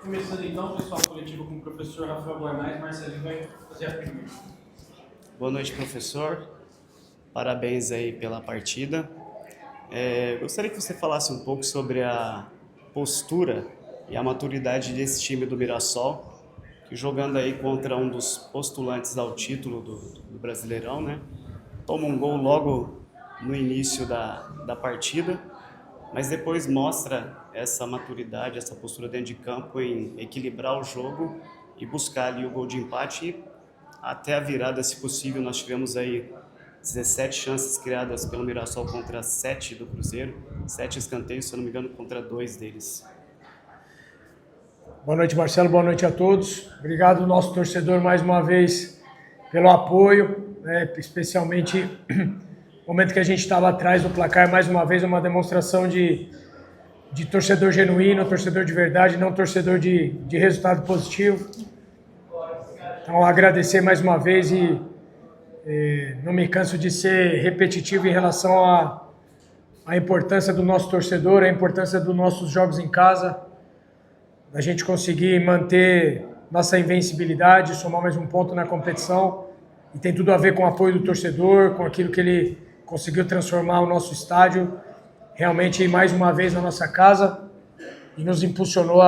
Começando então, pessoal, coletivo com o professor Rafael Guarnaz, Marcelinho vai fazer a primeira. Boa noite, professor. Parabéns aí pela partida. Gostaria que você falasse um pouco sobre a postura e a maturidade desse time do Mirassol, que jogando aí contra um dos postulantes ao título do Brasileirão, né? Toma um gol logo no início da partida, mas depois mostra essa maturidade, essa postura dentro de campo em equilibrar o jogo e buscar ali o gol de empate e até a virada, se possível. Nós tivemos aí 17 chances criadas pelo Mirassol contra 7 do Cruzeiro, 7 escanteios, se eu não me engano, contra 2 deles. Boa noite, Marcelo, boa noite a todos. Obrigado, nosso torcedor, mais uma vez, pelo apoio, né? Especialmente no momento que a gente estava atrás do placar, mais uma vez, uma demonstração de torcedor genuíno, torcedor de verdade, não torcedor de resultado positivo. Então, agradecer mais uma vez e não me canso de ser repetitivo em relação à importância do nosso torcedor, a importância dos nossos jogos em casa, a gente conseguir manter nossa invencibilidade, somar mais um ponto na competição, e tem tudo a ver com o apoio do torcedor, com aquilo que ele conseguiu transformar o nosso estádio realmente mais uma vez na nossa casa e nos impulsionou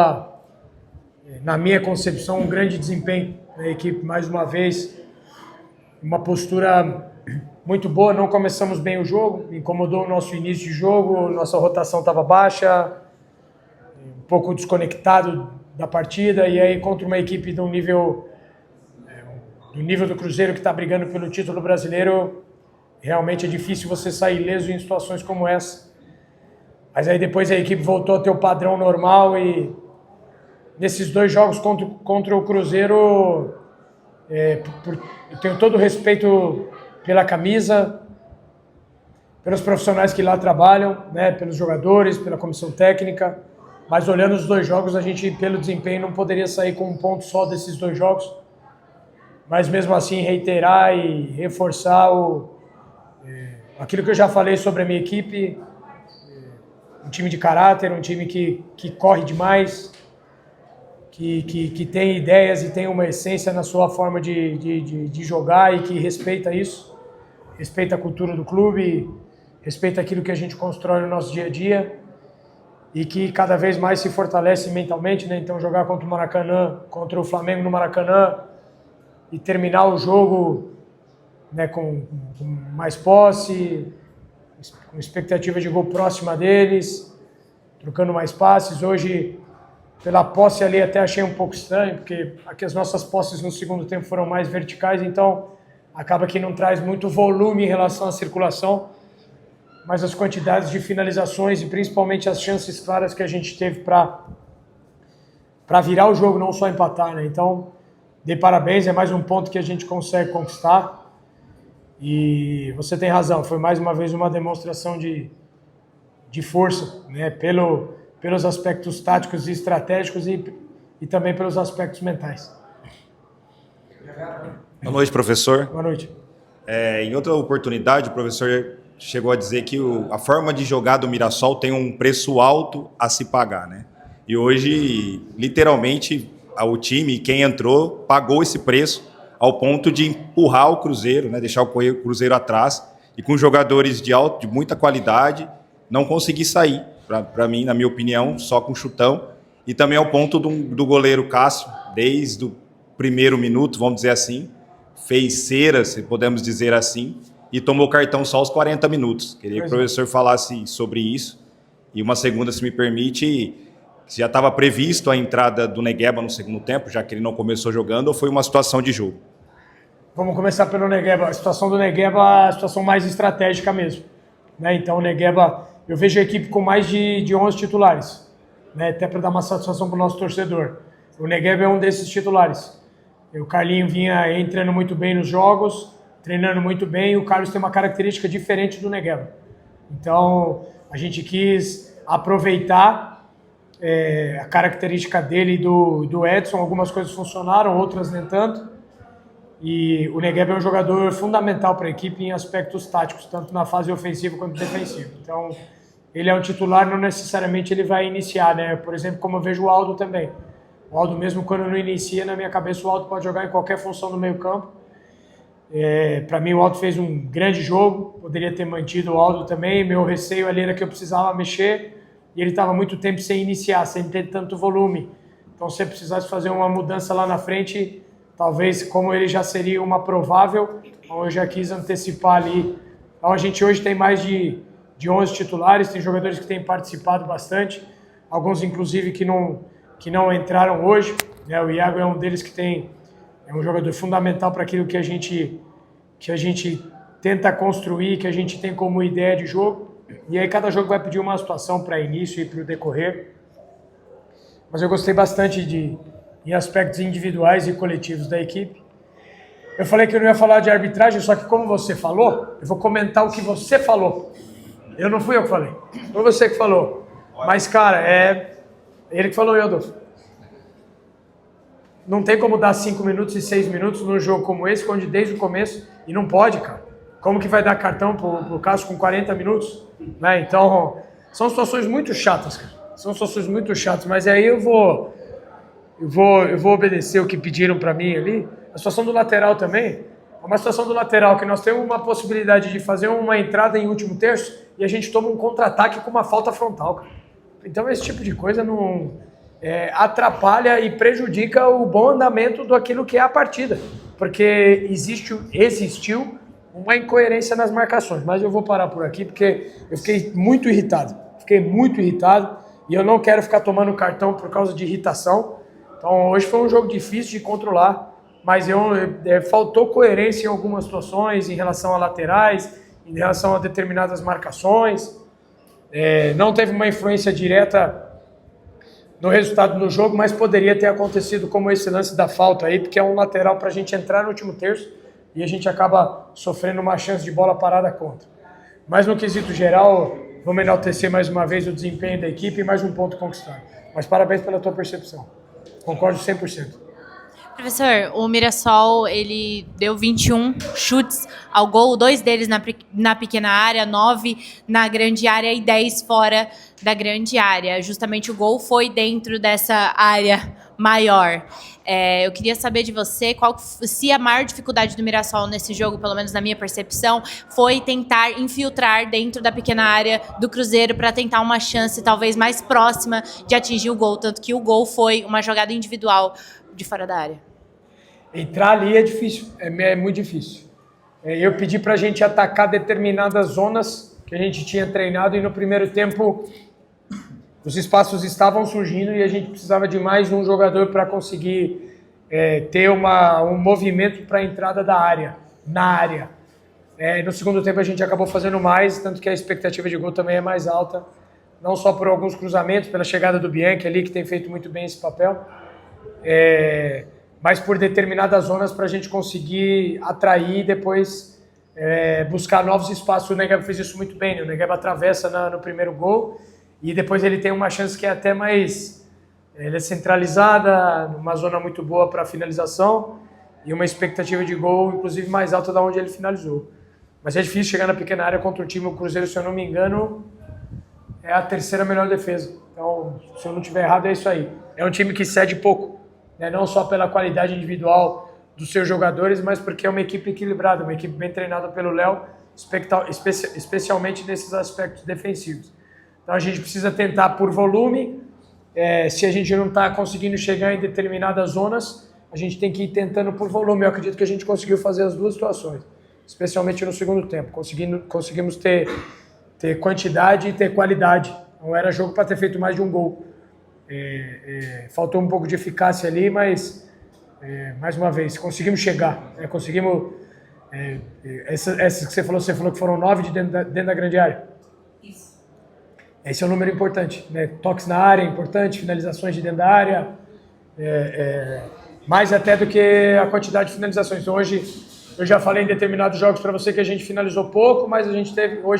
na minha concepção, um grande desempenho da equipe mais uma vez, uma postura muito boa. Não começamos bem o jogo, incomodou o nosso início de jogo, nossa rotação estava baixa, um pouco desconectado da partida, e aí contra uma equipe do nível do Cruzeiro, que está brigando pelo título brasileiro, realmente é difícil você sair ileso em situações como essa. Mas aí depois a equipe voltou a ter o padrão normal, e nesses 2 jogos contra o Cruzeiro, eu tenho todo o respeito pela camisa, pelos profissionais que lá trabalham, né, pelos jogadores, pela comissão técnica, mas olhando os 2 jogos, a gente, pelo desempenho, não poderia sair com um ponto só desses 2 jogos, mas mesmo assim reiterar e reforçar aquilo que eu já falei sobre a minha equipe, um time de caráter, um time que corre demais, que tem ideias e tem uma essência na sua forma de jogar, e que respeita isso, respeita a cultura do clube, respeita aquilo que a gente constrói no nosso dia a dia, e que cada vez mais se fortalece mentalmente, né? Então jogar contra o Maracanã, contra o Flamengo no Maracanã, e terminar o jogo, né, com mais posse, com expectativa de gol próxima deles, trocando mais passes. Hoje, pela posse ali, até achei um pouco estranho, porque aqui as nossas posses no segundo tempo foram mais verticais, então acaba que não traz muito volume em relação à circulação, mas as quantidades de finalizações e principalmente as chances claras que a gente teve para virar o jogo, não só empatar, né? Então, dei parabéns, é mais um ponto que a gente consegue conquistar. E você tem razão, foi mais uma vez uma demonstração de força, né? Pelos aspectos táticos e estratégicos e também pelos aspectos mentais. Boa noite, professor. Boa noite. Em outra oportunidade, o professor chegou a dizer que a forma de jogar do Mirassol tem um preço alto a se pagar, né? E hoje, literalmente, o time, quem entrou, pagou esse preço ao ponto de empurrar o Cruzeiro, né? Deixar o Cruzeiro atrás, e com jogadores de muita qualidade, não conseguir sair. Para mim, na minha opinião, só com chutão. E também ao ponto do goleiro Cássio, desde o primeiro minuto, vamos dizer assim, fez cera, se podemos dizer assim, e tomou cartão só aos 40 minutos. Queria que o professor falasse sobre isso. E uma segunda, se me permite, se já estava previsto a entrada do Negueba no segundo tempo, já que ele não começou jogando, ou foi uma situação de jogo? Vamos começar pelo Negueba. A situação do Negueba é a situação mais estratégica mesmo, né? Então o Negueba, eu vejo a equipe com mais de 11 titulares, né? Até para dar uma satisfação para o nosso torcedor. O Negueba é um desses titulares. O Carlinho vinha entrando muito bem nos jogos, treinando muito bem, e o Carlos tem uma característica diferente do Negueba. Então a gente quis aproveitar a característica dele e do Edson. Algumas coisas funcionaram, outras nem tanto. E o Negueba é um jogador fundamental para a equipe em aspectos táticos, tanto na fase ofensiva quanto defensiva. Então, ele é um titular, não necessariamente ele vai iniciar, né? Por exemplo, como eu vejo o Aldo também. O Aldo, mesmo quando não inicia, na minha cabeça o Aldo pode jogar em qualquer função do meio campo. Para mim o Aldo fez um grande jogo, poderia ter mantido o Aldo também. Meu receio ali era que eu precisava mexer e ele estava muito tempo sem iniciar, sem ter tanto volume. Então se eu precisasse fazer uma mudança lá na frente, talvez como ele já seria uma provável, então eu já quis antecipar ali. Então a gente hoje tem mais de 11 titulares, tem jogadores que têm participado bastante, alguns inclusive que não entraram hoje, né? O Iago é um deles que é um jogador fundamental para aquilo que a gente tenta construir, que a gente tem como ideia de jogo. E aí cada jogo vai pedir uma situação para início e para o decorrer. Mas eu gostei bastante em aspectos individuais e coletivos da equipe. Eu falei que eu não ia falar de arbitragem, só que como você falou, eu vou comentar o que você falou. Eu não fui eu que falei, foi você que falou. Mas, cara, é ele que falou, Eudolfo. Não tem como dar 5 minutos e 6 minutos num jogo como esse, onde desde o começo, e não pode, cara. Como que vai dar cartão pro Cássio com 40 minutos? Né? Então, são situações muito chatas, cara. São situações muito chatas, mas aí eu vou obedecer o que pediram para mim ali. A situação do lateral também, é uma situação do lateral que nós temos uma possibilidade de fazer uma entrada em último terço e a gente toma um contra-ataque com uma falta frontal, cara. Então esse tipo de coisa não atrapalha e prejudica o bom andamento daquilo que é a partida, porque existiu uma incoerência nas marcações. Mas eu vou parar por aqui porque eu fiquei muito irritado e eu não quero ficar tomando cartão por causa de irritação. Então hoje foi um jogo difícil de controlar, mas faltou coerência em algumas situações, em relação a laterais, em relação a determinadas marcações. Não teve uma influência direta no resultado do jogo, mas poderia ter acontecido como esse lance da falta aí, porque é um lateral para a gente entrar no último terço e a gente acaba sofrendo uma chance de bola parada contra. Mas no quesito geral, vamos enaltecer mais uma vez o desempenho da equipe e mais um ponto conquistado. Mas parabéns pela tua percepção. Concordo 100%. Professor, o Mirassol, ele deu 21 chutes ao gol, 2 deles na pequena área, 9 na grande área e 10 fora da grande área. Justamente o gol foi dentro dessa área maior. Eu queria saber de você se a maior dificuldade do Mirassol nesse jogo, pelo menos na minha percepção, foi tentar infiltrar dentro da pequena área do Cruzeiro para tentar uma chance talvez mais próxima de atingir o gol, tanto que o gol foi uma jogada individual de fora da área. Entrar ali é difícil, é muito difícil. Eu pedi para a gente atacar determinadas zonas que a gente tinha treinado e no primeiro tempo os espaços estavam surgindo e a gente precisava de mais um jogador para conseguir ter um movimento para a entrada na área. No segundo tempo a gente acabou fazendo mais, tanto que a expectativa de gol também é mais alta, não só por alguns cruzamentos, pela chegada do Bianchi ali, que tem feito muito bem esse papel, mas por determinadas zonas para a gente conseguir atrair e depois buscar novos espaços. O Negueba fez isso muito bem, né? O Negueba atravessa no primeiro gol e depois ele tem uma chance que é até mais... Ele é centralizada, numa zona muito boa para finalização e uma expectativa de gol, inclusive, mais alta da onde ele finalizou. Mas é difícil chegar na pequena área contra um time, o Cruzeiro, se eu não me engano, é a terceira melhor defesa. Então, se eu não estiver errado, é isso aí. É um time que cede pouco, né? Não só pela qualidade individual dos seus jogadores, mas porque é uma equipe equilibrada, uma equipe bem treinada pelo Léo, especialmente nesses aspectos defensivos. Então a gente precisa tentar por volume, se a gente não está conseguindo chegar em determinadas zonas, a gente tem que ir tentando por volume. Eu acredito que a gente conseguiu fazer as duas situações, especialmente no segundo tempo. Conseguimos ter quantidade e ter qualidade. Não era jogo para ter feito mais de um gol. Faltou um pouco de eficácia ali, mas mais uma vez, conseguimos chegar. Conseguimos... essas que você falou que foram 9 dentro da grande área. Isso. Esse é um número importante, né? Toques na área é importante, finalizações de dentro da área, mais até do que a quantidade de finalizações. Então hoje, eu já falei em determinados jogos para você que a gente finalizou pouco, mas hoje a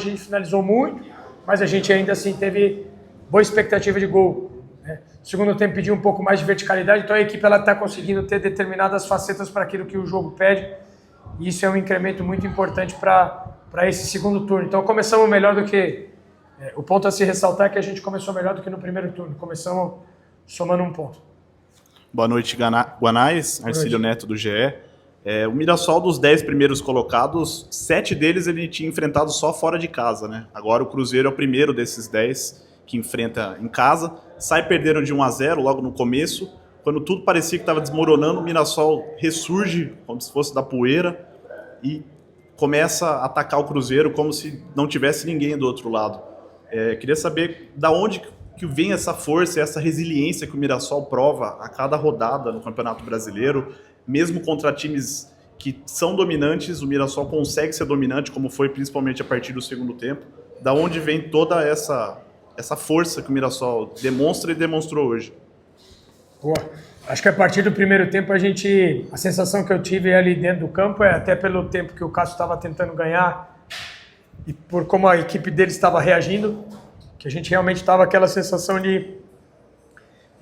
gente finalizou muito, mas a gente ainda assim teve boa expectativa de gol. O segundo tempo pediu um pouco mais de verticalidade, então a equipe está conseguindo ter determinadas facetas para aquilo que o jogo pede, e isso é um incremento muito importante para esse segundo turno. Então começamos melhor do que... o ponto a se ressaltar é que a gente começou melhor do que no primeiro turno, começamos somando um ponto. Boa noite, Guanais, Arcílio Neto do GE. O Mirassol, dos 10 primeiros colocados, 7 deles ele tinha enfrentado só fora de casa, né? Agora o Cruzeiro é o primeiro desses 10 que enfrenta em casa. Sai perdendo de 1-0 logo no começo. Quando tudo parecia que estava desmoronando, o Mirassol ressurge como se fosse da poeira e começa a atacar o Cruzeiro como se não tivesse ninguém do outro lado. Queria saber da onde que vem essa força, essa resiliência que o Mirassol prova a cada rodada no Campeonato Brasileiro. Mesmo contra times que são dominantes, o Mirassol consegue ser dominante, como foi principalmente a partir do segundo tempo. Da onde vem toda essa força que o Mirassol demonstra e demonstrou hoje? Boa. Acho que a partir do primeiro tempo a sensação que eu tive ali dentro do campo até pelo tempo que o Cássio estava tentando ganhar e por como a equipe dele estava reagindo, que a gente realmente estava aquela sensação de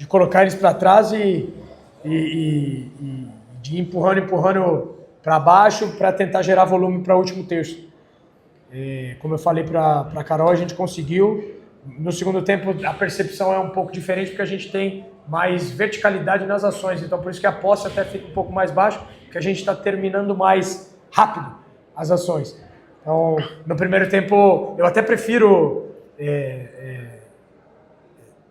colocar eles para trás e de empurrando para baixo para tentar gerar volume para o último terço. Como eu falei para a Carol, a gente conseguiu. No segundo tempo, a percepção é um pouco diferente porque a gente tem mais verticalidade nas ações. Então, por isso que a posse até fica um pouco mais baixa, porque a gente está terminando mais rápido as ações. Então, no primeiro tempo, eu até prefiro,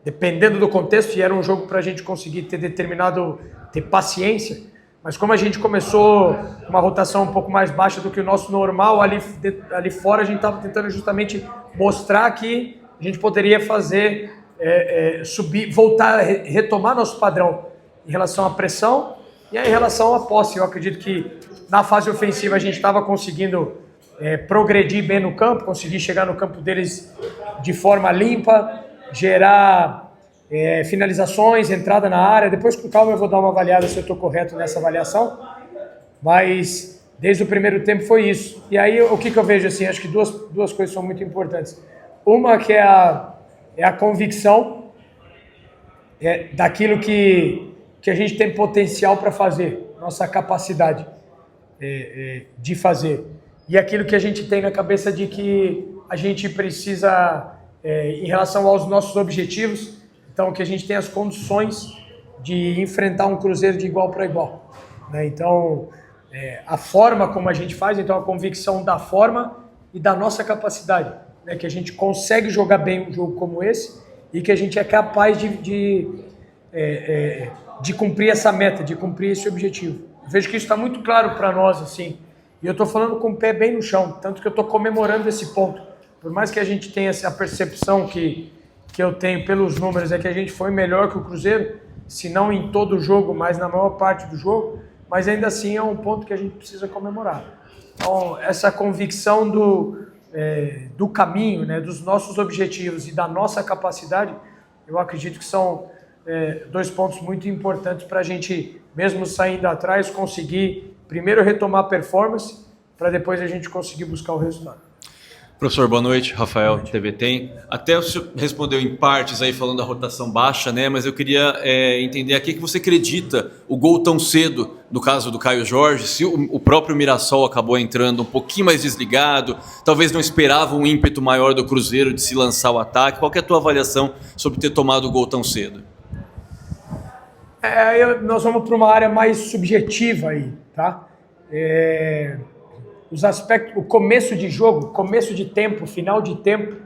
dependendo do contexto, e era um jogo para a gente conseguir ter paciência, mas como a gente começou uma rotação um pouco mais baixa do que o nosso normal, ali fora a gente estava tentando justamente mostrar que a gente poderia fazer, subir, voltar, retomar nosso padrão em relação à pressão e em relação à posse. Eu acredito que na fase ofensiva a gente estava conseguindo progredir bem no campo, conseguir chegar no campo deles de forma limpa, gerar finalizações, entrada na área. Depois, com calma, eu vou dar uma avaliada se eu estou correto nessa avaliação. Mas, desde o primeiro tempo, foi isso. E aí, o que eu vejo, assim, acho que duas coisas são muito importantes. Uma que é a convicção daquilo que a gente tem potencial para fazer, nossa capacidade de fazer. E aquilo que a gente tem na cabeça de que a gente precisa, em relação aos nossos objetivos, então que a gente tem as condições de enfrentar um Cruzeiro de igual para igual, né? Então, a forma como a gente faz, então a convicção da forma e da nossa capacidade, né? Que a gente consegue jogar bem um jogo como esse e que a gente é capaz de cumprir essa meta, de cumprir esse objetivo. Eu vejo que isso está muito claro para nós, assim, e eu estou falando com o pé bem no chão, tanto que eu estou comemorando esse ponto. Por mais que a gente tenha essa percepção que eu tenho pelos números, é que a gente foi melhor que o Cruzeiro, se não em todo o jogo, mas na maior parte do jogo, mas ainda assim é um ponto que a gente precisa comemorar. Então, essa convicção do caminho, né, dos nossos objetivos e da nossa capacidade, eu acredito que são dois pontos muito importantes para a gente, mesmo saindo atrás, conseguir primeiro retomar a performance, para depois a gente conseguir buscar o resultado. Professor, boa noite. Rafael, TV Tem. Até o senhor respondeu em partes aí falando da rotação baixa, né? Mas eu queria entender aqui que você acredita o gol tão cedo, no caso do Caio Jorge, se o próprio Mirassol acabou entrando um pouquinho mais desligado, talvez não esperava um ímpeto maior do Cruzeiro de se lançar o ataque. Qual que é a tua avaliação sobre ter tomado o gol tão cedo? Nós vamos para uma área mais subjetiva aí, tá? Os aspectos, o começo de jogo, começo de tempo, final de tempo,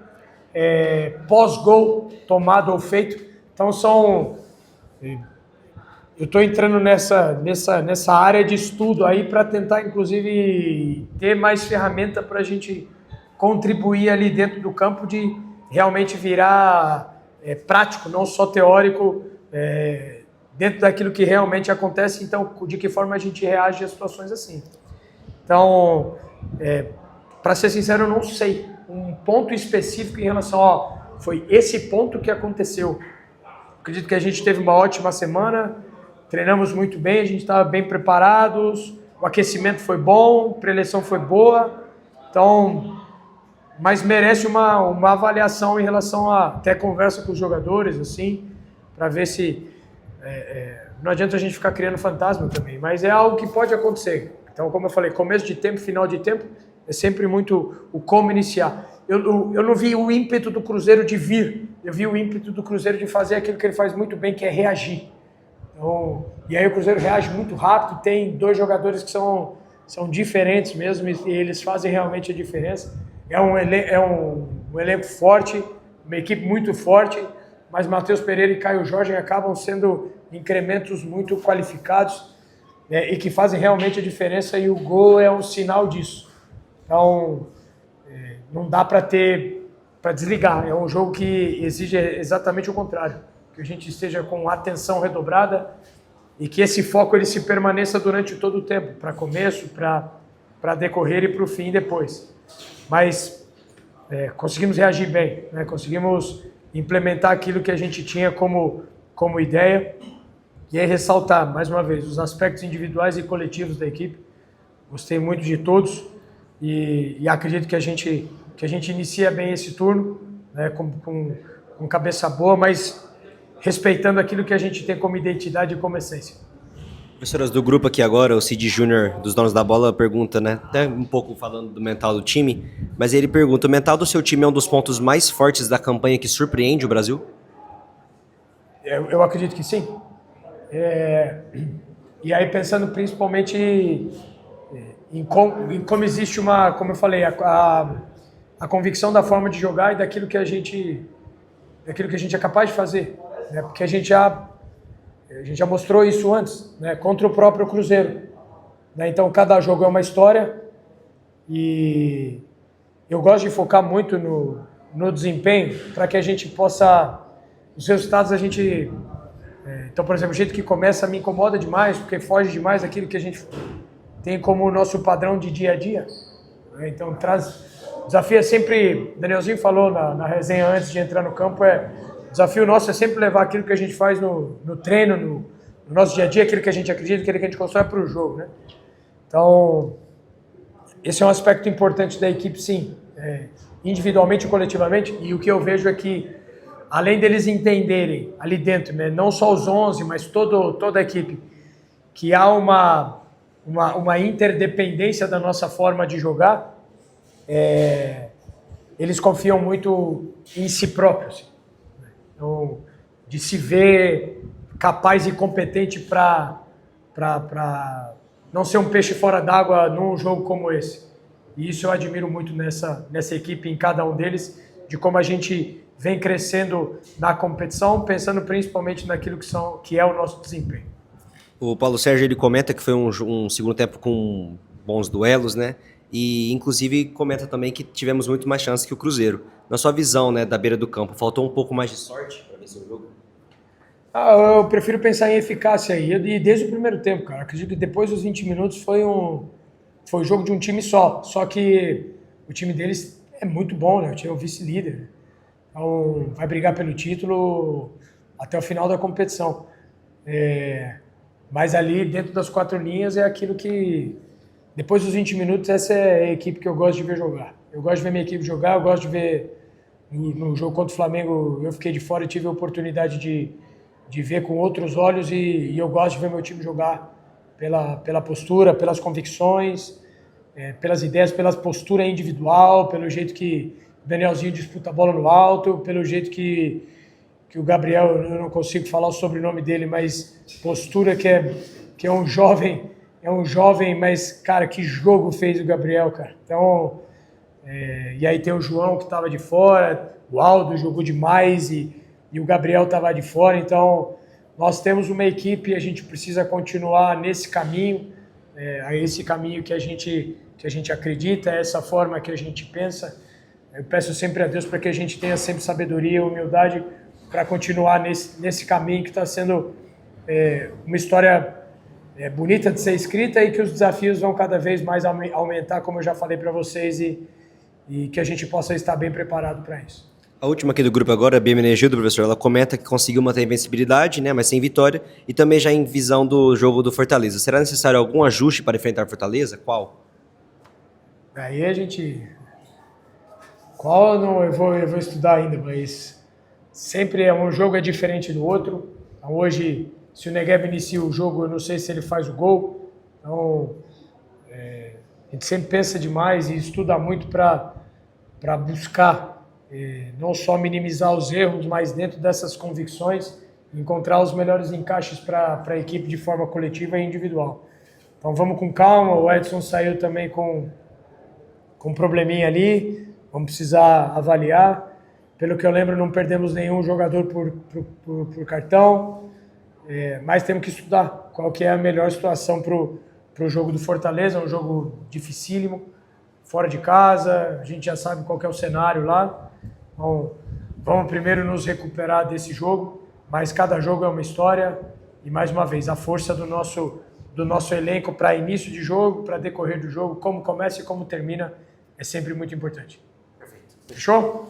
pós-gol tomado ou feito. Então eu estou entrando nessa área de estudo aí para tentar, inclusive, ter mais ferramenta para a gente contribuir ali dentro do campo de realmente virar prático, não só teórico, dentro daquilo que realmente acontece. Então, de que forma a gente reage a situações assim. Então, para ser sincero, eu não sei um ponto específico em relação foi esse ponto que aconteceu. Acredito que a gente teve uma ótima semana, treinamos muito bem, a gente estava bem preparados, o aquecimento foi bom, a preleção foi boa, então, mas merece uma avaliação em relação até conversa com os jogadores, assim, para ver se não adianta a gente ficar criando fantasma também, mas é algo que pode acontecer. Então, como eu falei, começo de tempo, final de tempo, é sempre muito o como iniciar. Eu não vi o ímpeto do Cruzeiro de vir, eu vi o ímpeto do Cruzeiro de fazer aquilo que ele faz muito bem, que é reagir. Então, e aí o Cruzeiro reage muito rápido, tem 2 jogadores que são diferentes mesmo e eles fazem realmente a diferença. É um elenco forte, uma equipe muito forte, mas Matheus Pereira e Caio Jorge acabam sendo incrementos muito qualificados, né, e que fazem realmente a diferença, e o gol é um sinal disso. Então, não dá para desligar. É um jogo que exige exatamente o contrário, que a gente esteja com atenção redobrada e que esse foco ele se permaneça durante todo o tempo, para começo, para decorrer e para o fim depois. Mas conseguimos reagir bem, né? Conseguimos implementar aquilo que a gente tinha como ideia, e aí ressaltar, mais uma vez, os aspectos individuais e coletivos da equipe. Gostei muito de todos e acredito que a gente inicia bem esse turno, né, com cabeça boa, mas respeitando aquilo que a gente tem como identidade e como essência. Professoras do grupo aqui agora, o Cid Júnior, dos Donos da Bola, pergunta, né, até um pouco falando do mental do time, mas ele pergunta, o mental do seu time é um dos pontos mais fortes da campanha que surpreende o Brasil? Eu acredito que sim. E aí pensando principalmente em como existe como eu falei, a convicção da forma de jogar e daquilo que a gente é capaz de fazer, né? Porque a gente já mostrou isso antes, né? Contra o próprio Cruzeiro, né? Então cada jogo é uma história e eu gosto de focar muito no desempenho para que a gente possa, os resultados a gente... Então, por exemplo, o jeito que começa me incomoda demais, porque foge demais daquilo que a gente tem como nosso padrão de dia a dia. Então, o desafio é sempre, Danielzinho falou na resenha antes de entrar no campo, o desafio nosso é sempre levar aquilo que a gente faz no treino, no nosso dia a dia, aquilo que a gente acredita, aquilo que a gente constrói para o jogo, né? Então, esse é um aspecto importante da equipe, sim, individualmente e coletivamente, e o que eu vejo é que, além deles entenderem ali dentro, né, não só os 11, mas toda a equipe, que há uma interdependência da nossa forma de jogar, eles confiam muito em si próprios. Então, de se ver capaz e competente para não ser um peixe fora d'água num jogo como esse. E isso eu admiro muito nessa equipe, em cada um deles, de como a gente vem crescendo na competição, pensando principalmente naquilo que é o nosso desempenho. O Paulo Sérgio ele comenta que foi um segundo tempo com bons duelos, né? E inclusive comenta também que tivemos muito mais chances que o Cruzeiro. Na sua visão, né, da beira do campo, faltou um pouco mais de sorte para vencer o jogo? Eu prefiro pensar em eficácia aí, e desde o primeiro tempo, cara. Acredito que depois dos 20 minutos foi o jogo de um time só que o time deles é muito bom, né? O time é o vice-líder. Então, vai brigar pelo título até o final da competição. Mas ali, dentro das 4 linhas, é aquilo que... Depois dos 20 minutos, essa é a equipe que eu gosto de ver jogar. Eu gosto de ver minha equipe jogar, eu gosto de ver... No jogo contra o Flamengo, eu fiquei de fora e tive a oportunidade de ver com outros olhos e eu gosto de ver meu time jogar pela postura, pelas convicções, pelas ideias, pela postura individual, pelo jeito que o Danielzinho disputa a bola no alto, pelo jeito que o Gabriel, eu não consigo falar o sobrenome dele, mas postura que é um jovem, mas, cara, que jogo fez o Gabriel, cara. Então, e aí tem o João que estava de fora, o Aldo jogou demais e o Gabriel estava de fora, então nós temos uma equipe e a gente precisa continuar nesse caminho, esse caminho que a gente acredita, essa forma que a gente pensa. Eu peço sempre a Deus para que a gente tenha sempre sabedoria e humildade para continuar nesse caminho que está sendo uma história bonita de ser escrita e que os desafios vão cada vez mais aumentar, como eu já falei para vocês, e que a gente possa estar bem preparado para isso. A última aqui do grupo agora, a Bia Menegildo, professor, ela comenta que conseguiu manter a invencibilidade, né, mas sem vitória, e também já em visão do jogo do Fortaleza. Será necessário algum ajuste para enfrentar Fortaleza? Qual? Aí a gente... Qual eu vou estudar ainda, mas sempre um jogo é diferente do outro. Então, hoje, se o Negueb inicia o jogo, eu não sei se ele faz o gol. Então, a gente sempre pensa demais e estuda muito para buscar não só minimizar os erros, mas dentro dessas convicções, encontrar os melhores encaixes para a equipe de forma coletiva e individual. Então vamos com calma, o Edson saiu também com um probleminha ali, vamos precisar avaliar. Pelo que eu lembro, não perdemos nenhum jogador por cartão, mas temos que estudar qual que é a melhor situação para o jogo do Fortaleza, um jogo dificílimo, fora de casa, a gente já sabe qual que é o cenário lá. Então, vamos primeiro nos recuperar desse jogo, mas cada jogo é uma história e, mais uma vez, a força do nosso elenco para início de jogo, para decorrer do jogo, como começa e como termina, é sempre muito importante. Fechou?